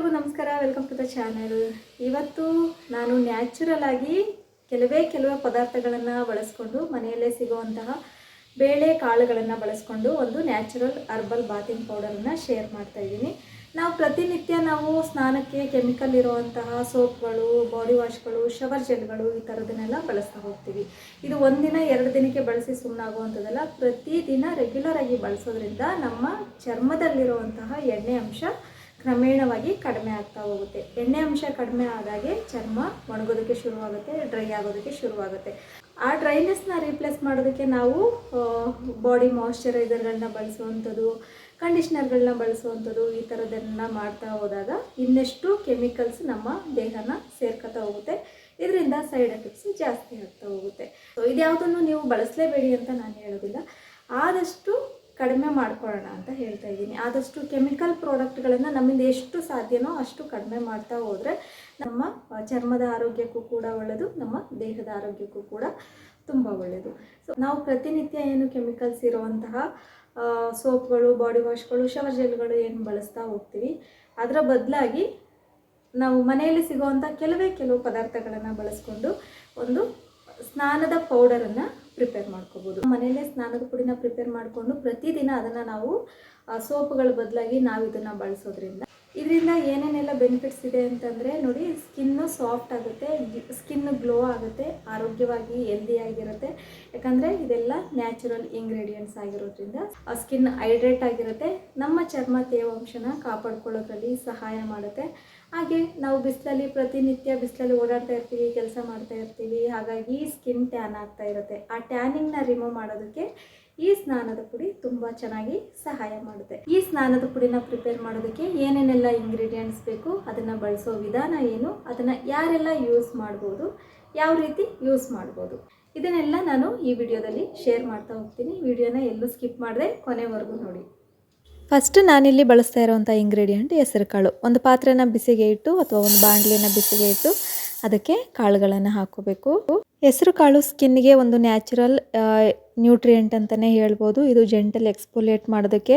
ಎಲ್ರಿಗೂ ನಮಸ್ಕಾರ, welcome to the channel. ಇವತ್ತು ನಾನು ನ್ಯಾಚುರಲ್ ಆಗಿ ಕೆಲವೇ ಪದಾರ್ಥಗಳನ್ನು ಬಳಸ್ಕೊಂಡು ಮನೆಯಲ್ಲೇ ಸಿಗುವಂತಹ ಬೇಳೆ ಕಾಳುಗಳನ್ನು ಬಳಸ್ಕೊಂಡು ಒಂದು ನ್ಯಾಚುರಲ್ ಹರ್ಬಲ್ ಬಾತಿಂಗ್ ಪೌಡರನ್ನು ಶೇರ್ ಮಾಡ್ತಾ ಇದ್ದೀನಿ. ನಾವು ಪ್ರತಿನಿತ್ಯ ಸ್ನಾನಕ್ಕೆ ಕೆಮಿಕಲ್ ಇರುವಂತಹ ಸೋಪ್ಗಳು, ಬಾಡಿ ವಾಶ್ಗಳು, ಶವರ್ ಜೆಲ್ಗಳು ಈ ಥರದನ್ನೆಲ್ಲ ಬಳಸ್ತಾ ಹೋಗ್ತೀವಿ. ಇದು ಒಂದಿನ 2 ದಿನಕ್ಕೆ ಬಳಸಿ ಸುಮ್ಮನಾಗುವಂಥದ್ದಲ್ಲ. ಪ್ರತಿದಿನ ರೆಗ್ಯುಲರ್ ಆಗಿ ಬಳಸೋದ್ರಿಂದ ನಮ್ಮ ಚರ್ಮದಲ್ಲಿರುವಂತಹ ಎಣ್ಣೆ ಅಂಶ ಕ್ರಮೇಣವಾಗಿ ಕಡಿಮೆ ಆಗ್ತಾ ಹೋಗುತ್ತೆ. ಎಣ್ಣೆ ಅಂಶ ಕಡಿಮೆ ಆದಾಗೆ ಚರ್ಮ ಒಣಗೋದಕ್ಕೆ ಶುರುವಾಗುತ್ತೆ, ಡ್ರೈ ಆಗೋದಕ್ಕೆ ಶುರುವಾಗುತ್ತೆ. ಆ ಡ್ರೈನೆಸ್ನ ರೀಪ್ಲೇಸ್ ಮಾಡೋದಕ್ಕೆ ನಾವು ಬಾಡಿ ಮಾಯ್ಶ್ಚರೈಸರ್ಗಳನ್ನ ಬಳಸುವಂಥದ್ದು, ಕಂಡೀಷ್ನರ್ಗಳನ್ನ ಬಳಸುವಂಥದ್ದು, ಈ ಥರದನ್ನ ಮಾಡ್ತಾ ಹೋದಾಗ ಇನ್ನೆಷ್ಟು ಕೆಮಿಕಲ್ಸ್ ನಮ್ಮ ದೇಹನ ಸೇರ್ಕೊತಾ ಹೋಗುತ್ತೆ. ಇದರಿಂದ ಸೈಡ್ ಎಫೆಕ್ಟ್ಸ್ ಜಾಸ್ತಿ ಆಗ್ತಾ ಹೋಗುತ್ತೆ. ಸೊ ಇದ್ಯಾವುದನ್ನು ನೀವು ಬಳಸಲೇಬೇಡಿ ಅಂತ ನಾನು ಹೇಳೋದಿಲ್ಲ, ಆದಷ್ಟು ಕಡಿಮೆ ಮಾಡ್ಕೊಳ್ಳೋಣ ಅಂತ ಹೇಳ್ತಾ ಇದ್ದೀನಿ. ಆದಷ್ಟು ಕೆಮಿಕಲ್ ಪ್ರಾಡಕ್ಟ್ಗಳನ್ನು ನಮ್ಮಿಂದ ಎಷ್ಟು ಸಾಧ್ಯನೋ ಅಷ್ಟು ಕಡಿಮೆ ಮಾಡ್ತಾ ಹೋದರೆ ನಮ್ಮ ಚರ್ಮದ ಆರೋಗ್ಯಕ್ಕೂ ಕೂಡ ಒಳ್ಳೆಯದು, ನಮ್ಮ ದೇಹದ ಆರೋಗ್ಯಕ್ಕೂ ಕೂಡ ತುಂಬ ಒಳ್ಳೆಯದು. ಸೊ ನಾವು ಪ್ರತಿನಿತ್ಯ ಏನು ಕೆಮಿಕಲ್ಸ್ ಇರುವಂತಹ ಸೋಪ್ಗಳು, ಬಾಡಿ ವಾಶ್ಗಳು, ಶವರ್ ಜೆಲ್ಗಳು ಏನು ಬಳಸ್ತಾ ಹೋಗ್ತೀವಿ, ಅದರ ಬದಲಾಗಿ ನಾವು ಮನೆಯಲ್ಲಿ ಸಿಗುವಂಥ ಕೆಲವು ಪದಾರ್ಥಗಳನ್ನು ಬಳಸ್ಕೊಂಡು ಒಂದು ಸ್ನಾನದ ಪೌಡರನ್ನು ಪ್ರಿಪೇರ್ ಮಾಡ್ಕೋಬೋದು. ಮನೆಯಲ್ಲೇ ಸ್ನಾನದ ಪುಡಿನ ಪ್ರಿಪೇರ್ ಮಾಡಿಕೊಂಡು ಪ್ರತಿದಿನ ಅದನ್ನು ನಾವು ಸೋಪ್ಗಳ ಬದಲಾಗಿ ನಾವು ಇದನ್ನು ಬಳಸೋದ್ರಿಂದ ಇದರಿಂದ ಏನೇನೆಲ್ಲ ಬೆನಿಫಿಟ್ಸ್ ಇದೆ ಅಂತಂದರೆ, ನೋಡಿ, ಸ್ಕಿನ್ನು ಸಾಫ್ಟ್ ಆಗುತ್ತೆ, ಸ್ಕಿನ್ನು ಗ್ಲೋ ಆಗುತ್ತೆ, ಆರೋಗ್ಯವಾಗಿ ಹೆಲ್ದಿಯಾಗಿರುತ್ತೆ. ಯಾಕಂದರೆ ಇದೆಲ್ಲ ನ್ಯಾಚುರಲ್ ಇಂಗ್ರೀಡಿಯೆಂಟ್ಸ್ ಆಗಿರೋದ್ರಿಂದ ಸ್ಕಿನ್ ಹೈಡ್ರೇಟ್ ಆಗಿರುತ್ತೆ, ನಮ್ಮ ಚರ್ಮ ತೇವಾಂಶನ ಕಾಪಾಡ್ಕೊಳ್ಳೋದ್ರಲ್ಲಿ ಸಹಾಯ ಮಾಡುತ್ತೆ. ಹಾಗೆ ನಾವು ಪ್ರತಿನಿತ್ಯ ಬಿಸಿಲಲ್ಲಿ ಓಡಾಡ್ತಾ ಇರ್ತೀವಿ, ಕೆಲಸ ಮಾಡ್ತಾ ಇರ್ತೀವಿ, ಹಾಗಾಗಿ ಸ್ಕಿನ್ ಟ್ಯಾನ್ ಆಗ್ತಾ ಇರುತ್ತೆ. ಆ ಟ್ಯಾನಿಂಗ್ನ ರಿಮೂವ್ ಮಾಡೋದಕ್ಕೆ ಈ ಸ್ನಾನದ ಪುಡಿ ತುಂಬ ಚೆನ್ನಾಗಿ ಸಹಾಯ ಮಾಡುತ್ತೆ. ಈ ಸ್ನಾನದ ಪುಡಿನ ಪ್ರಿಪೇರ್ ಮಾಡೋದಕ್ಕೆ ಏನೇನೆಲ್ಲ ಇಂಗ್ರೀಡಿಯೆಂಟ್ಸ್ ಬೇಕು, ಅದನ್ನು ಬಳಸೋ ವಿಧಾನ ಏನು, ಅದನ್ನು ಯಾರೆಲ್ಲ ಯೂಸ್ ಮಾಡ್ಬೋದು, ಯಾವ ರೀತಿ ಯೂಸ್ ಮಾಡ್ಬೋದು, ಇದನ್ನೆಲ್ಲ ನಾನು ಈ ವಿಡಿಯೋದಲ್ಲಿ ಶೇರ್ ಮಾಡ್ತಾ ಹೋಗ್ತೀನಿ. ವಿಡಿಯೋನ ಎಲ್ಲೂ ಸ್ಕಿಪ್ ಮಾಡದೆ ಕೊನೆವರೆಗೂ ನೋಡಿ. ಫಸ್ಟ್ ನಾನಿಲ್ಲಿ ಬಳಸ್ತಾ ಇರೋವಂಥ ಇಂಗ್ರೀಡಿಯೆಂಟ್ ಹೆಸರುಕಾಳು. ಒಂದು ಪಾತ್ರೆನ ಬಿಸಿಗೆ ಇಟ್ಟು ಅಥವಾ ಒಂದು ಬಾಣಲೆನ ಬಿಸಿಗೆ ಇಟ್ಟು ಅದಕ್ಕೆ ಕಾಳುಗಳನ್ನು ಹಾಕೋಬೇಕು. ಹೆಸರುಕಾಳು ಸ್ಕಿನ್ಗೆ ಒಂದು ನ್ಯಾಚುರಲ್ ನ್ಯೂಟ್ರಿಯೆಂಟ್ ಅಂತಲೇ ಹೇಳ್ಬೋದು. ಇದು ಜೆಂಟಲ್ ಎಕ್ಸ್ಫೋಲಿಯೇಟ್ ಮಾಡೋದಕ್ಕೆ,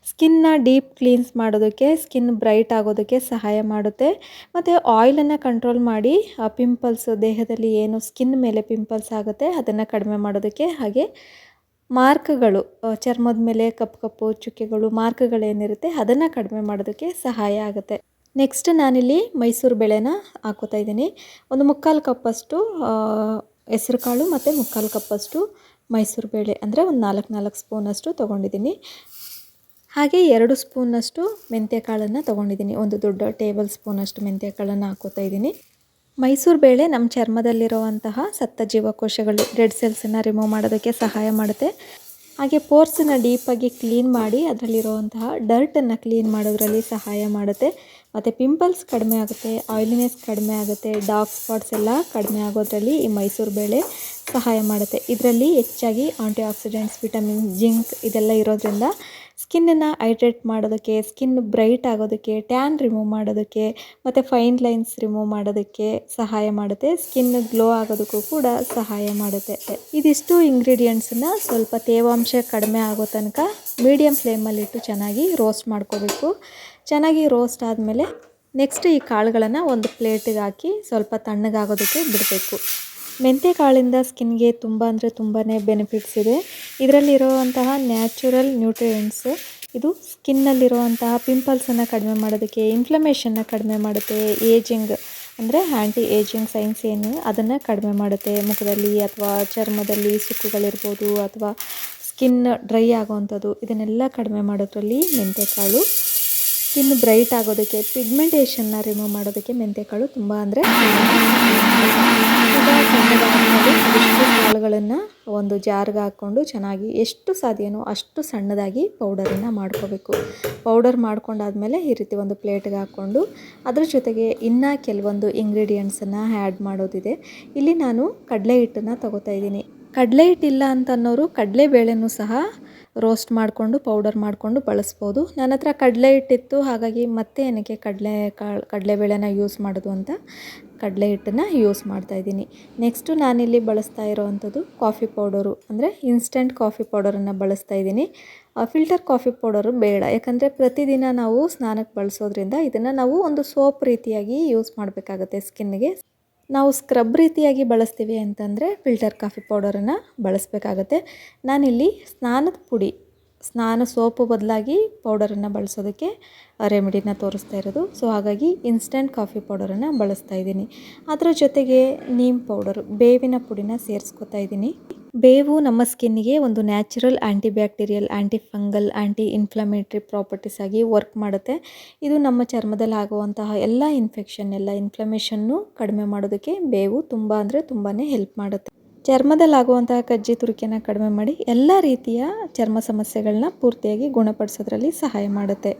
ಸ್ಕಿನ್ನ ಡೀಪ್ ಕ್ಲೀನ್ಸ್ ಮಾಡೋದಕ್ಕೆ, ಸ್ಕಿನ್ ಬ್ರೈಟ್ ಆಗೋದಕ್ಕೆ ಸಹಾಯ ಮಾಡುತ್ತೆ. ಮತ್ತು ಆಯಿಲನ್ನು ಕಂಟ್ರೋಲ್ ಮಾಡಿ ಪಿಂಪಲ್ಸ್, ದೇಹದಲ್ಲಿ ಏನು ಸ್ಕಿನ್ ಮೇಲೆ ಪಿಂಪಲ್ಸ್ ಆಗುತ್ತೆ ಅದನ್ನು ಕಡಿಮೆ ಮಾಡೋದಕ್ಕೆ, ಹಾಗೆ ಮಾರ್ಕ್ಗಳು, ಚರ್ಮದ ಮೇಲೆ ಕಪ್ಪು ಚುಕ್ಕೆಗಳು, ಮಾರ್ಕ್ಗಳೇನಿರುತ್ತೆ ಅದನ್ನು ಕಡಿಮೆ ಮಾಡೋದಕ್ಕೆ ಸಹಾಯ ಆಗುತ್ತೆ. ನೆಕ್ಸ್ಟ್ ನಾನಿಲ್ಲಿ ಮೈಸೂರು ಬೇಳೆನ ಹಾಕೋತಾ ಇದ್ದೀನಿ. ಒಂದು 3/4 ಕಪ್ಪಷ್ಟು ಹೆಸರುಕಾಳು ಮತ್ತು 3/4 ಕಪ್ಪಷ್ಟು ಮೈಸೂರು ಬೇಳೆ, ಅಂದರೆ ಒಂದು 4 ಸ್ಪೂನಷ್ಟು ತೊಗೊಂಡಿದ್ದೀನಿ. ಹಾಗೆ 2 ಸ್ಪೂನಷ್ಟು ಮೆಂತ್ಯ ಕಾಳನ್ನು ತೊಗೊಂಡಿದ್ದೀನಿ. ಒಂದು ದೊಡ್ಡ ಟೇಬಲ್ ಸ್ಪೂನಷ್ಟು ಮೆಂತ್ಯ ಕಾಳನ್ನು ಹಾಕೋತಾ ಇದ್ದೀನಿ. ಮೈಸೂರು ಬೇಳೆ ನಮ್ಮ ಚರ್ಮದಲ್ಲಿರುವಂತಹ ಸತ್ತ ಜೀವಕೋಶಗಳು, ಡೆಡ್ ಸೆಲ್ಸನ್ನು ರಿಮೂವ್ ಮಾಡೋದಕ್ಕೆ ಸಹಾಯ ಮಾಡುತ್ತೆ. ಹಾಗೆ ಪೋರ್ಸನ್ನು ಡೀಪಾಗಿ ಕ್ಲೀನ್ ಮಾಡಿ ಅದರಲ್ಲಿರುವಂತಹ ಡರ್ಟನ್ನು ಕ್ಲೀನ್ ಮಾಡೋದ್ರಲ್ಲಿ ಸಹಾಯ ಮಾಡುತ್ತೆ. ಮತ್ತು ಪಿಂಪಲ್ಸ್ ಕಡಿಮೆ ಆಗುತ್ತೆ, ಆಯಿಲಿನೆಸ್ ಕಡಿಮೆ ಆಗುತ್ತೆ, ಡಾರ್ಕ್ ಸ್ಪಾಟ್ಸ್ ಎಲ್ಲ ಕಡಿಮೆ ಆಗೋದ್ರಲ್ಲಿ ಈ ಮೈಸೂರು ಬೇಳೆ ಸಹಾಯ ಮಾಡುತ್ತೆ. ಇದರಲ್ಲಿ ಹೆಚ್ಚಾಗಿ ಆಂಟಿ ಆಕ್ಸಿಡೆಂಟ್ಸ್, ವಿಟಮಿನ್, ಜಿಂಕ್ ಇದೆಲ್ಲ ಇರೋದ್ರಿಂದ ಸ್ಕಿನ್ನನ್ನು ಹೈಡ್ರೇಟ್ ಮಾಡೋದಕ್ಕೆ, ಸ್ಕಿನ್ ಬ್ರೈಟ್ ಆಗೋದಕ್ಕೆ, ಟ್ಯಾನ್ ರಿಮೂವ್ ಮಾಡೋದಕ್ಕೆ ಮತ್ತು ಫೈನ್ ಲೈನ್ಸ್ ರಿಮೂವ್ ಮಾಡೋದಕ್ಕೆ ಸಹಾಯ ಮಾಡುತ್ತೆ. ಸ್ಕಿನ್ ಗ್ಲೋ ಆಗೋದಕ್ಕೂ ಕೂಡ ಸಹಾಯ ಮಾಡುತ್ತೆ. ಇದಿಷ್ಟು ಇಂಗ್ರೀಡಿಯೆಂಟ್ಸನ್ನು ಸ್ವಲ್ಪ ತೇವಾಂಶ ಕಡಿಮೆ ಆಗೋ ತನಕ ಮೀಡಿಯಮ್ ಫ್ಲೇಮಲ್ಲಿಟ್ಟು ಚೆನ್ನಾಗಿ ರೋಸ್ಟ್ ಮಾಡ್ಕೋಬೇಕು. ಚೆನ್ನಾಗಿ ರೋಸ್ಟ್ ಆದಮೇಲೆ ನೆಕ್ಸ್ಟ್ ಈ ಕಾಳುಗಳನ್ನು ಒಂದು ಪ್ಲೇಟಿಗೆ ಹಾಕಿ ಸ್ವಲ್ಪ ತಣ್ಣಗಾಗೋದಕ್ಕೆ ಬಿಡಬೇಕು. ಮೆಂತ್ಯ ಕಾಳಿಂದ ಸ್ಕಿನ್ಗೆ ತುಂಬ ಅಂದರೆ ತುಂಬಾ ಬೆನಿಫಿಟ್ಸ್ ಇದೆ. ಇದರಲ್ಲಿರುವಂತಹ ನ್ಯಾಚುರಲ್ ನ್ಯೂಟ್ರಿಯೆಂಟ್ಸ್ ಇದು ಸ್ಕಿನ್ನಲ್ಲಿರುವಂತಹ ಪಿಂಪಲ್ಸನ್ನು ಕಡಿಮೆ ಮಾಡೋದಕ್ಕೆ, ಇನ್ಫ್ಲಮೇಷನ್ನ ಕಡಿಮೆ ಮಾಡುತ್ತೆ, ಏಜಿಂಗ್ ಅಂದರೆ ಆ್ಯಂಟಿ ಏಜಿಂಗ್ ಸೈನ್ಸ್ ಏನು ಅದನ್ನು ಕಡಿಮೆ ಮಾಡುತ್ತೆ. ಮುಖದಲ್ಲಿ ಅಥವಾ ಚರ್ಮದಲ್ಲಿ ಸುಕ್ಕುಗಳಿರ್ಬೋದು ಅಥವಾ ಸ್ಕಿನ್ ಡ್ರೈ ಆಗೋವಂಥದ್ದು ಇದನ್ನೆಲ್ಲ ಕಡಿಮೆ ಮಾಡೋದ್ರಲ್ಲಿ ಮೆಂತ್ಯಕಾಳು, ಸ್ಕಿನ್ ಬ್ರೈಟ್ ಆಗೋದಕ್ಕೆ, ಪಿಗ್ಮೆಂಟೇಷನ್ನ ರಿಮೂವ್ ಮಾಡೋದಕ್ಕೆ ಮೆಂತ್ಯಕಾಳು ತುಂಬ ಅಂದರೆ ಇಷ್ಟು ಕಾಳುಗಳನ್ನು ಒಂದು ಜಾರ್ಗೆ ಹಾಕ್ಕೊಂಡು ಚೆನ್ನಾಗಿ ಎಷ್ಟು ಸಾಧ್ಯನೋ ಅಷ್ಟು ಸಣ್ಣದಾಗಿ ಪೌಡರನ್ನು ಮಾಡ್ಕೋಬೇಕು. ಪೌಡರ್ ಮಾಡ್ಕೊಂಡಾದಮೇಲೆ ಈ ರೀತಿ ಒಂದು ಪ್ಲೇಟ್ಗೆ ಹಾಕ್ಕೊಂಡು ಅದ್ರ ಜೊತೆಗೆ ಇನ್ನೂ ಕೆಲವೊಂದು ಇಂಗ್ರೀಡಿಯೆಂಟ್ಸನ್ನು ಆ್ಯಡ್ ಮಾಡೋದಿದೆ. ಇಲ್ಲಿ ನಾನು ಕಡಲೆ ಹಿಟ್ಟನ್ನು ತಗೋತಾ ಇದ್ದೀನಿ. ಕಡಲೆ ಹಿಟ್ಟಿಲ್ಲ ಅಂತ ಅನ್ನೋರು ಕಡಲೆಬೇಳೆನೂ ಸಹ ರೋಸ್ಟ್ ಮಾಡಿಕೊಂಡು ಪೌಡರ್ ಮಾಡಿಕೊಂಡು ಬಳಸ್ಬೋದು. ನನ್ನ ಹತ್ರ ಕಡಲೆ ಹಿಟ್ಟಿತ್ತು, ಹಾಗಾಗಿ ಮತ್ತೆ ಏನಕ್ಕೆ ಕಡಲೆಬೇಳೆನ ಯೂಸ್ ಮಾಡೋದು ಅಂತ ಕಡಲೆ ಹಿಟ್ಟನ್ನು ಯೂಸ್ ಮಾಡ್ತಾಯಿದ್ದೀನಿ. ನೆಕ್ಸ್ಟು ನಾನಿಲ್ಲಿ ಬಳಸ್ತಾ ಇರೋವಂಥದ್ದು ಕಾಫಿ ಪೌಡರು, ಅಂದರೆ ಇನ್ಸ್ಟೆಂಟ್ ಕಾಫಿ ಪೌಡರನ್ನು ಬಳಸ್ತಾ ಇದ್ದೀನಿ. ಫಿಲ್ಟರ್ ಕಾಫಿ ಪೌಡರು ಬೇಡ, ಯಾಕಂದರೆ ಪ್ರತಿದಿನ ನಾವು ಸ್ನಾನಕ್ಕೆ ಬಳಸೋದ್ರಿಂದ ಇದನ್ನು ನಾವು ಒಂದು ಸೋಪ್ ರೀತಿಯಾಗಿ ಯೂಸ್ ಮಾಡಬೇಕಾಗತ್ತೆ ಸ್ಕಿನ್ನಿಗೆ. ನಾವು ಸ್ಕ್ರಬ್ ರೀತಿಯಾಗಿ ಬಳಸ್ತೀವಿ ಅಂತಂದರೆ ಫಿಲ್ಟರ್ ಕಾಫಿ ಪೌಡರನ್ನು ಬಳಸಬೇಕಾಗತ್ತೆ. ನಾನಿಲ್ಲಿ ಸ್ನಾನದ ಪುಡಿ, ಸ್ನಾನ ಸೋಪು ಬದಲಾಗಿ ಪೌಡರನ್ನು ಬಳಸೋದಕ್ಕೆ ರೆಮಿಡಿನ ತೋರಿಸ್ತಾ ಇರೋದು. ಸೊ ಹಾಗಾಗಿ ಇನ್ಸ್ಟೆಂಟ್ ಕಾಫಿ ಪೌಡರನ್ನು ಬಳಸ್ತಾ ಇದ್ದೀನಿ. ಅದರ ಜೊತೆಗೆ ನೀಮ್ ಪೌಡರು, ಬೇವಿನ ಪುಡಿನ ಸೇರಿಸ್ಕೊತಾ ಇದ್ದೀನಿ. ಬೇವು ನಮ್ಮ ಸ್ಕಿನ್ನಿಗೆ ಒಂದು ನ್ಯಾಚುರಲ್ ಆ್ಯಂಟಿ ಬ್ಯಾಕ್ಟೀರಿಯಲ್, ಆ್ಯಂಟಿ ಫಂಗಲ್, ಆ್ಯಂಟಿ ಇನ್ಫ್ಲಮೇಟ್ರಿ ಪ್ರಾಪರ್ಟೀಸ್ ಆಗಿ ವರ್ಕ್ ಮಾಡುತ್ತೆ. ಇದು ನಮ್ಮ ಚರ್ಮದಲ್ಲಿ ಆಗುವಂತಹ ಎಲ್ಲ ಇನ್ಫ್ಲಮೇಷನ್ನು ಕಡಿಮೆ ಮಾಡೋದಕ್ಕೆ ಬೇವು ತುಂಬ ಅಂದರೆ ತುಂಬಾ ಹೆಲ್ಪ್ ಮಾಡುತ್ತೆ. ಚರ್ಮದಲ್ಲಾಗುವಂತಹ ಕಜ್ಜಿ ತುರಿಕೆನ ಕಡಿಮೆ ಮಾಡಿ ಎಲ್ಲ ರೀತಿಯ ಚರ್ಮ ಸಮಸ್ಯೆಗಳನ್ನ ಪೂರ್ತಿಯಾಗಿ ಗುಣಪಡಿಸೋದ್ರಲ್ಲಿ ಸಹಾಯ ಮಾಡುತ್ತೆ.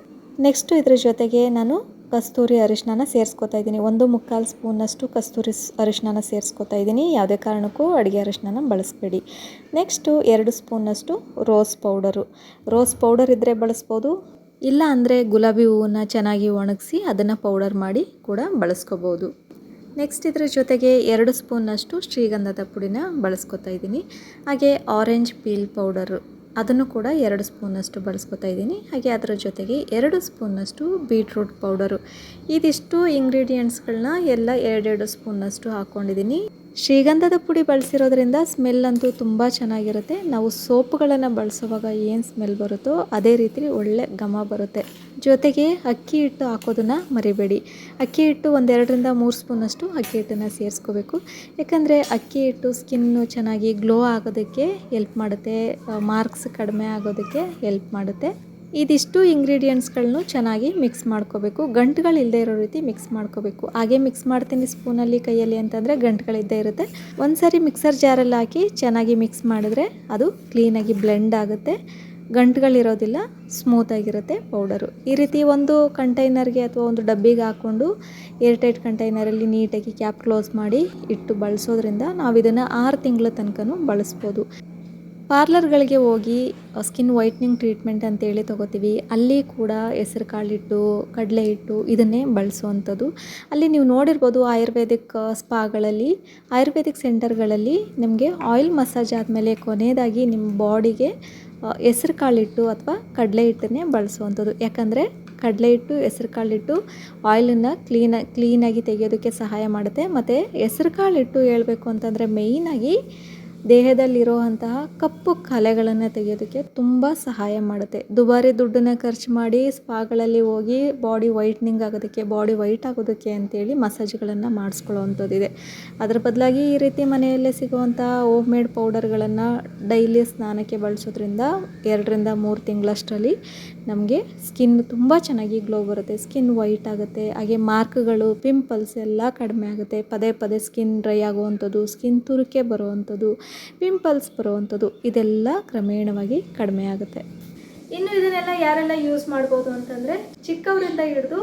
ನೆಕ್ಸ್ಟು ಇದ್ರ ಜೊತೆಗೆ ನಾನು ಕಸ್ತೂರಿ ಅರಿಶಿನ ಸೇರಿಸ್ಕೊತಾ ಇದ್ದೀನಿ. 1/4 ಸ್ಪೂನಷ್ಟು ಕಸ್ತೂರಿ ಅರಿಶಿನ ಸೇರಿಸ್ಕೊತಾ ಇದ್ದೀನಿ. ಯಾವುದೇ ಕಾರಣಕ್ಕೂ ಅಡುಗೆ ಅರಿಶಿನ ಬಳಸಬೇಡಿ. ನೆಕ್ಸ್ಟು 2 ಸ್ಪೂನಷ್ಟು ರೋಸ್ ಪೌಡರ್ ಇದ್ದರೆ ಬಳಸ್ಬೋದು, ಇಲ್ಲ ಅಂದರೆ ಗುಲಾಬಿ ಹೂವನ್ನ ಚೆನ್ನಾಗಿ ಒಣಗಿಸಿ ಅದನ್ನು ಪೌಡರ್ ಮಾಡಿ ಕೂಡ ಬಳಸ್ಕೋಬೋದು. ನೆಕ್ಸ್ಟ್ ಇದರ ಜೊತೆಗೆ 2 ಸ್ಪೂನಷ್ಟು ಶ್ರೀಗಂಧದ ಪುಡಿನ ಬಳಸ್ಕೊತಾ ಇದ್ದೀನಿ. ಹಾಗೆ ಆರೆಂಜ್ ಪೀಲ್ ಪೌಡರು, ಅದನ್ನು ಕೂಡ 2 ಸ್ಪೂನಷ್ಟು ಬಳಸ್ಕೊತಾ ಇದ್ದೀನಿ. ಹಾಗೆ ಅದರ ಜೊತೆಗೆ 2 ಸ್ಪೂನಷ್ಟು ಬೀಟ್ರೂಟ್ ಪೌಡರು. ಇದಿಷ್ಟು ಇಂಗ್ರೀಡಿಯೆಂಟ್ಸ್ಗಳನ್ನ ಎಲ್ಲ 2 ಸ್ಪೂನಷ್ಟು ಹಾಕ್ಕೊಂಡಿದ್ದೀನಿ. ಶ್ರೀಗಂಧದ ಪುಡಿ ಬಳಸಿರೋದ್ರಿಂದ ಸ್ಮೆಲ್ ಅಂತೂ ತುಂಬ ಚೆನ್ನಾಗಿರುತ್ತೆ. ನಾವು ಸೋಪುಗಳನ್ನು ಬಳಸುವಾಗ ಏನು ಸ್ಮೆಲ್ ಬರುತ್ತೋ ಅದೇ ರೀತಿ ಒಳ್ಳೆ ಘಮ ಬರುತ್ತೆ. ಜೊತೆಗೆ ಅಕ್ಕಿ ಹಿಟ್ಟು ಹಾಕೋದನ್ನು ಮರಿಬೇಡಿ. ಅಕ್ಕಿ ಹಿಟ್ಟು 2-3 ಸ್ಪೂನಷ್ಟು ಅಕ್ಕಿ ಹಿಟ್ಟನ್ನು ಸೇರಿಸ್ಕೋಬೇಕು. ಯಾಕಂದರೆ ಅಕ್ಕಿ ಹಿಟ್ಟು ಸ್ಕಿನ್ನು ಚೆನ್ನಾಗಿ ಗ್ಲೋ ಆಗೋದಕ್ಕೆ ಹೆಲ್ಪ್ ಮಾಡುತ್ತೆ, ಮಾರ್ಕ್ಸ್ ಕಡಿಮೆ ಆಗೋದಕ್ಕೆ ಹೆಲ್ಪ್ ಮಾಡುತ್ತೆ. ಇದಿಷ್ಟು ಇಂಗ್ರೀಡಿಯೆಂಟ್ಸ್ಗಳನ್ನು ಚೆನ್ನಾಗಿ ಮಿಕ್ಸ್ ಮಾಡ್ಕೋಬೇಕು. ಗಂಟುಗಳಿಲ್ಲದೆ ಇರೋ ರೀತಿ ಮಿಕ್ಸ್ ಮಾಡ್ಕೋಬೇಕು. ಹಾಗೆ ಮಿಕ್ಸ್ ಮಾಡ್ತೀನಿ ಸ್ಪೂನಲ್ಲಿ, ಕೈಯಲ್ಲಿ ಅಂತಂದರೆ ಗಂಟುಗಳಿದ್ದೇ ಇರುತ್ತೆ. ಒಂದು ಸಾರಿ ಮಿಕ್ಸರ್ ಜಾರಲ್ಲಿ ಹಾಕಿ ಚೆನ್ನಾಗಿ ಮಿಕ್ಸ್ ಮಾಡಿದ್ರೆ ಅದು ಕ್ಲೀನಾಗಿ ಬ್ಲೆಂಡ್ ಆಗುತ್ತೆ, ಗಂಟುಗಳಿರೋದಿಲ್ಲ, ಸ್ಮೂತಾಗಿರುತ್ತೆ ಪೌಡರು. ಈ ರೀತಿ ಒಂದು ಕಂಟೈನರ್ಗೆ ಅಥವಾ ಒಂದು ಡಬ್ಬಿಗೆ ಹಾಕ್ಕೊಂಡು ಏರ್ಟೈಟ್ ಕಂಟೈನರಲ್ಲಿ ನೀಟಾಗಿ ಕ್ಯಾಪ್ ಕ್ಲೋಸ್ ಮಾಡಿ ಇಟ್ಟು ಬಳಸೋದ್ರಿಂದ ನಾವು ಇದನ್ನು 6 ತಿಂಗಳ ತನಕನೂ ಬಳಸ್ಬೋದು. ಪಾರ್ಲರ್ಗಳಿಗೆ ಹೋಗಿ ಸ್ಕಿನ್ ವೈಟ್ನಿಂಗ್ ಟ್ರೀಟ್ಮೆಂಟ್ ಅಂತೇಳಿ ತೊಗೋತೀವಿ. ಅಲ್ಲಿ ಕೂಡ ಹೆಸರು ಕಾಳಿಟ್ಟು, ಕಡಲೆ ಹಿಟ್ಟು ಇದನ್ನೇ ಬಳಸುವಂಥದ್ದು. ಅಲ್ಲಿ ನೀವು ನೋಡಿರ್ಬೋದು ಆಯುರ್ವೇದಿಕ್ ಸ್ಪಾಗಳಲ್ಲಿ, ಆಯುರ್ವೇದಿಕ್ ಸೆಂಟರ್ಗಳಲ್ಲಿ ನಿಮಗೆ ಆಯಿಲ್ ಮಸಾಜ್ ಆದಮೇಲೆ ಕೊನೆಯದಾಗಿ ನಿಮ್ಮ ಬಾಡಿಗೆ ಹೆಸರು ಕಾಳಿಟ್ಟು ಅಥವಾ ಕಡಲೆ ಹಿಟ್ಟನ್ನೇ ಬಳಸುವಂಥದ್ದು. ಯಾಕಂದರೆ ಕಡಲೆ ಹಿಟ್ಟು, ಹೆಸರು ಕಾಳಿಟ್ಟು ಆಯಿಲನ್ನು ಕ್ಲೀನಾಗಿ ತೆಗೆಯೋದಕ್ಕೆ ಸಹಾಯ ಮಾಡುತ್ತೆ. ಮತ್ತು ಹೆಸರು ಕಾಳಿಟ್ಟು ಹೇಳಬೇಕು ಅಂತಂದರೆ ಮೇಯ್ನಾಗಿ ದೇಹದಲ್ಲಿರುವಂತಹ ಕಪ್ಪು ಕಲೆಗಳನ್ನು ತೆಗೆಯೋದಕ್ಕೆ ತುಂಬ ಸಹಾಯ ಮಾಡುತ್ತೆ. ದುಬಾರಿ ದುಡ್ಡನ್ನು ಖರ್ಚು ಮಾಡಿ ಸ್ಪಾಗಳಲ್ಲಿ ಹೋಗಿ ಬಾಡಿ ವೈಟ್ನಿಂಗ್ ಆಗೋದಕ್ಕೆ, ಬಾಡಿ ವೈಟ್ ಆಗೋದಕ್ಕೆ ಅಂತೇಳಿ ಮಸಾಜ್ಗಳನ್ನು ಮಾಡಿಸ್ಕೊಳ್ಳೋವಂಥದ್ದಿದೆ. ಅದರ ಬದಲಾಗಿ ಈ ರೀತಿ ಮನೆಯಲ್ಲೇ ಸಿಗುವಂಥ ಹೋಮ್ ಮೇಡ್ ಪೌಡರ್ಗಳನ್ನು ಡೈಲಿ ಸ್ನಾನಕ್ಕೆ ಬಳಸೋದ್ರಿಂದ 2-3 ತಿಂಗಳಷ್ಟರಲ್ಲಿ ನಮಗೆ ಸ್ಕಿನ್ ತುಂಬ ಚೆನ್ನಾಗಿ ಗ್ಲೋ ಬರುತ್ತೆ, ಸ್ಕಿನ್ ವೈಟ್ ಆಗುತ್ತೆ. ಹಾಗೆ ಮಾರ್ಕ್ಗಳು, ಪಿಂಪಲ್ಸ್ ಎಲ್ಲ ಕಡಿಮೆ ಆಗುತ್ತೆ. ಪದೇ ಸ್ಕಿನ್ ಡ್ರೈ ಆಗುವಂಥದ್ದು, ಸ್ಕಿನ್ ತುರಿಕೆ ಬರುವಂಥದ್ದು, ಪಿಂಪಲ್ಸ್ ಬರುವಂಥದ್ದು ಇದೆಲ್ಲ ಕ್ರಮೇಣವಾಗಿ ಕಡಿಮೆ ಆಗುತ್ತೆ. ಇನ್ನು ಇದನ್ನೆಲ್ಲ ಯಾರೆಲ್ಲ ಯೂಸ್ ಮಾಡ್ಬೋದು ಅಂತಂದರೆ ಚಿಕ್ಕವರಿಂದ ಹಿಡಿದು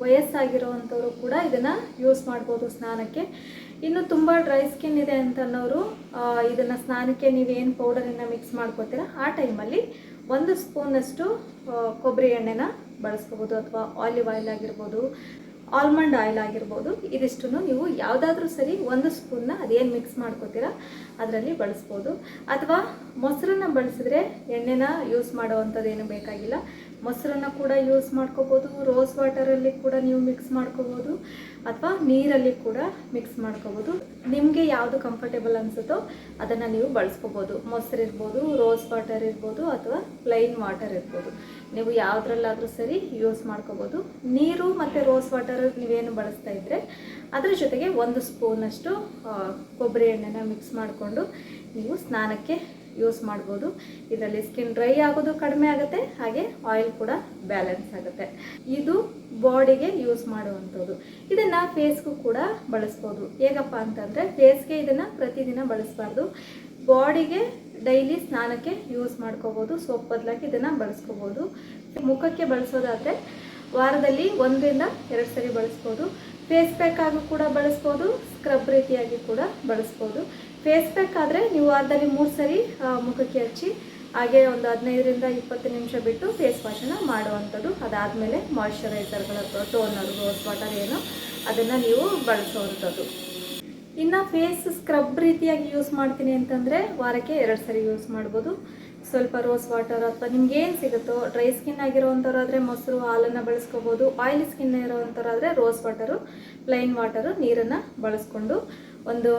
ವಯಸ್ಸಾಗಿರೋವಂಥವ್ರು ಕೂಡ ಇದನ್ನು ಯೂಸ್ ಮಾಡ್ಬೋದು ಸ್ನಾನಕ್ಕೆ. ಇನ್ನು ತುಂಬ ಡ್ರೈ ಸ್ಕಿನ್ ಇದೆ ಅಂತ ಅನ್ನೋರು ಇದನ್ನು ಸ್ನಾನಕ್ಕೆ ನೀವೇನು ಪೌಡರನ್ನು ಮಿಕ್ಸ್ ಮಾಡ್ಕೋತೀರ ಆ ಟೈಮಲ್ಲಿ 1 ಸ್ಪೂನಷ್ಟು ಕೊಬ್ಬರಿ ಎಣ್ಣೆನ ಬಳಸ್ಕೋಬೋದು, ಅಥವಾ ಆಲಿವ್ ಆಯಿಲ್ ಆಗಿರ್ಬೋದು, ಆಲ್ಮಂಡ್ ಆಯಿಲ್ ಆಗಿರ್ಬೋದು. ಇದಿಷ್ಟನ್ನು ನೀವು ಯಾವುದಾದ್ರೂ ಸರಿ 1 ಸ್ಪೂನ್ನ ಅದೇನು ಮಿಕ್ಸ್ ಮಾಡ್ಕೋತೀರ ಅದರಲ್ಲಿ ಬಳಸ್ಬೋದು. ಅಥವಾ ಮೊಸರನ್ನ ಬಳಸಿದ್ರೆ ಎಣ್ಣೆನ ಯೂಸ್ ಮಾಡೋವಂಥದ್ದೇನು ಬೇಕಾಗಿಲ್ಲ, ಮೊಸರನ್ನು ಕೂಡ ಯೂಸ್ ಮಾಡ್ಕೋಬೋದು. ರೋಸ್ ವಾಟರಲ್ಲಿ ಕೂಡ ನೀವು ಮಿಕ್ಸ್ ಮಾಡ್ಕೋಬೋದು, ಅಥವಾ ನೀರಲ್ಲಿ ಕೂಡ ಮಿಕ್ಸ್ ಮಾಡ್ಕೋಬೋದು. ನಿಮಗೆ ಯಾವುದು ಕಂಫರ್ಟೇಬಲ್ ಅನಿಸುತ್ತೋ ಅದನ್ನು ನೀವು ಬಳಸ್ಕೋಬೋದು. ಮೊಸರು ಇರ್ಬೋದು, ರೋಸ್ ವಾಟರ್ ಇರ್ಬೋದು, ಅಥವಾ ಪ್ಲೈನ್ ವಾಟರ್ ಇರ್ಬೋದು. ನೀವು ಯಾವುದ್ರಲ್ಲಾದರೂ ಸರಿ ಯೂಸ್ ಮಾಡ್ಕೋಬೋದು. ನೀರು ಮತ್ತು ರೋಸ್ ವಾಟರ್ ನೀವೇನು ಬಳಸ್ತಾ ಇದ್ದರೆ ಅದರ ಜೊತೆಗೆ 1 ಸ್ಪೂನಷ್ಟು ಕೊಬ್ಬರಿ ಎಣ್ಣೆನ ಮಿಕ್ಸ್ ಮಾಡಿಕೊಂಡು ನೀವು ಸ್ನಾನಕ್ಕೆ ಯೂಸ್ ಮಾಡ್ಬೋದು. ಇದರಲ್ಲಿ ಸ್ಕಿನ್ ಡ್ರೈ ಆಗೋದು ಕಡಿಮೆ ಆಗುತ್ತೆ, ಹಾಗೆ ಆಯಿಲ್ ಕೂಡ ಬ್ಯಾಲೆನ್ಸ್ ಆಗುತ್ತೆ. ಇದು ಬಾಡಿಗೆ ಯೂಸ್ ಮಾಡುವಂಥದ್ದು. ಇದನ್ನು ಫೇಸ್ಗೂ ಕೂಡ ಬಳಸ್ಬೋದು. ಹೇಗಪ್ಪ ಅಂತಂದರೆ ಫೇಸ್ಗೆ ಇದನ್ನು ಪ್ರತಿದಿನ ಬಳಸಬಾರ್ದು, ಬಾಡಿಗೆ ಡೈಲಿ ಸ್ನಾನಕ್ಕೆ ಯೂಸ್ ಮಾಡ್ಕೋಬೋದು. ಸೋಪ್ ಬದಲಾಗಿ ಇದನ್ನು ಬಳಸ್ಕೋಬೋದು. ಮುಖಕ್ಕೆ ಬಳಸೋದಾದರೆ ವಾರದಲ್ಲಿ 1-2 ಸರಿ ಬಳಸ್ಬೋದು. ಫೇಸ್ ಪ್ಯಾಕ್ ಆಗೂ ಕೂಡ ಬಳಸ್ಬೋದು, ಸ್ಕ್ರಬ್ ರೀತಿಯಾಗಿ ಕೂಡ ಬಳಸ್ಬೋದು. ಫೇಸ್ ಪ್ಯಾಕ್ ಆದರೆ ನೀವು ವಾರದಲ್ಲಿ 3 ಸರಿ ಮುಖಕ್ಕೆ ಹಚ್ಚಿ ಹಾಗೆ ಒಂದು 15ರಿಂದ 20 ನಿಮಿಷ ಬಿಟ್ಟು ಫೇಸ್ ವಾಶನ್ನು ಮಾಡುವಂಥದ್ದು. ಅದಾದಮೇಲೆ ಮಾಯ್ಶ್ಚರೈಸರ್ಗಳ ಟೋನರ್, ರೋಸ್ ವಾಟರ್ ಏನೋ ಅದನ್ನು ನೀವು ಬಳಸುವಂಥದ್ದು. ಇನ್ನು ಫೇಸ್ ಸ್ಕ್ರಬ್ ರೀತಿಯಾಗಿ ಯೂಸ್ ಮಾಡ್ತೀನಿ ಅಂತಂದರೆ ವಾರಕ್ಕೆ 2 ಸರಿ ಯೂಸ್ ಮಾಡ್ಬೋದು. ಸ್ವಲ್ಪ ರೋಸ್ ವಾಟರ್ ಅಥವಾ ನಿಮ್ಗೆ ಏನು ಸಿಗುತ್ತೋ, ಡ್ರೈ ಸ್ಕಿನ್ ಆಗಿರೋವಂಥವ್ರಾದರೆ ಮೊಸರು ಹಾಲನ್ನು ಬಳಸ್ಕೋಬೋದು. ಆಯಿಲಿ ಸ್ಕಿನ್ ಇರೋವಂಥವ್ರಾದರೆ ರೋಸ್ ವಾಟರು, ಪ್ಲೈನ್ ವಾಟರು, ನೀರನ್ನು ಬಳಸ್ಕೊಂಡು ಒಂದು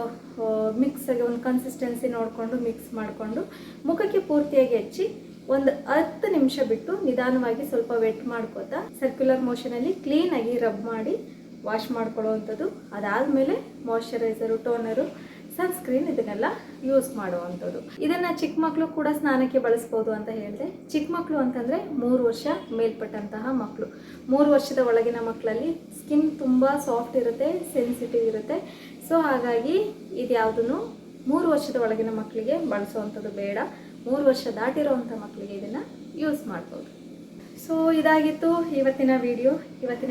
ಮಿಕ್ಸಾಗಿ ಒಂದು ಕನ್ಸಿಸ್ಟೆನ್ಸಿ ನೋಡಿಕೊಂಡು ಮಿಕ್ಸ್ ಮಾಡಿಕೊಂಡು ಮುಖಕ್ಕೆ ಪೂರ್ತಿಯಾಗಿ ಹಚ್ಚಿ ಒಂದು 10 ನಿಮಿಷ ಬಿಟ್ಟು ನಿಧಾನವಾಗಿ ಸ್ವಲ್ಪ ವೆಟ್ ಮಾಡ್ಕೋತಾ ಸರ್ಕ್ಯುಲರ್ ಮೋಷನಲ್ಲಿ ಕ್ಲೀನಾಗಿ ರಬ್ ಮಾಡಿ ವಾಶ್ ಮಾಡ್ಕೊಳ್ಳೋವಂಥದ್ದು. ಅದಾದಮೇಲೆ ಮಾಯ್ಶ್ಚರೈಸರು, ಟೋನರು, ಸನ್ಸ್ಕ್ರೀನ್ ಇದನ್ನೆಲ್ಲ ಯೂಸ್ ಮಾಡುವಂಥದ್ದು. ಇದನ್ನು ಚಿಕ್ಕ ಮಕ್ಕಳು ಕೂಡ ಸ್ನಾನಕ್ಕೆ ಬಳಸ್ಬೋದು ಅಂತ ಹೇಳಿದೆ. ಚಿಕ್ಕ ಮಕ್ಕಳು ಅಂತಂದರೆ 3 ವರ್ಷ ಮೇಲ್ಪಟ್ಟಂತಹ ಮಕ್ಕಳು. 3 ವರ್ಷದ ಒಳಗಿನ ಮಕ್ಕಳಲ್ಲಿ ಸ್ಕಿನ್ ತುಂಬ ಸಾಫ್ಟ್ ಇರುತ್ತೆ, ಸೆನ್ಸಿಟಿವ್ ಇರುತ್ತೆ. ಸೊ ಹಾಗಾಗಿ ಇದು ಯಾವುದೂ 3 ವರ್ಷದ ಒಳಗಿನ ಮಕ್ಕಳಿಗೆ ಬಳಸುವಂಥದ್ದು ಬೇಡ. 3 ವರ್ಷ ದಾಟಿರೋವಂಥ ಮಕ್ಕಳಿಗೆ ಇದನ್ನು ಯೂಸ್ ಮಾಡ್ಬೋದು. ಸೊ ಇದಾಗಿತ್ತು ಇವತ್ತಿನ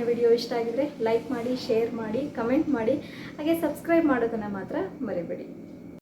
ವಿಡಿಯೋ ಇಷ್ಟ ಆಗಿದ್ರೆ ಲೈಕ್ ಮಾಡಿ, ಶೇರ್ ಮಾಡಿ, ಕಮೆಂಟ್ ಮಾಡಿ, ಹಾಗೆ ಸಬ್ಸ್ಕ್ರೈಬ್ ಮಾಡೋದನ್ನು ಮಾತ್ರ ಮರಿಬೇಡಿ.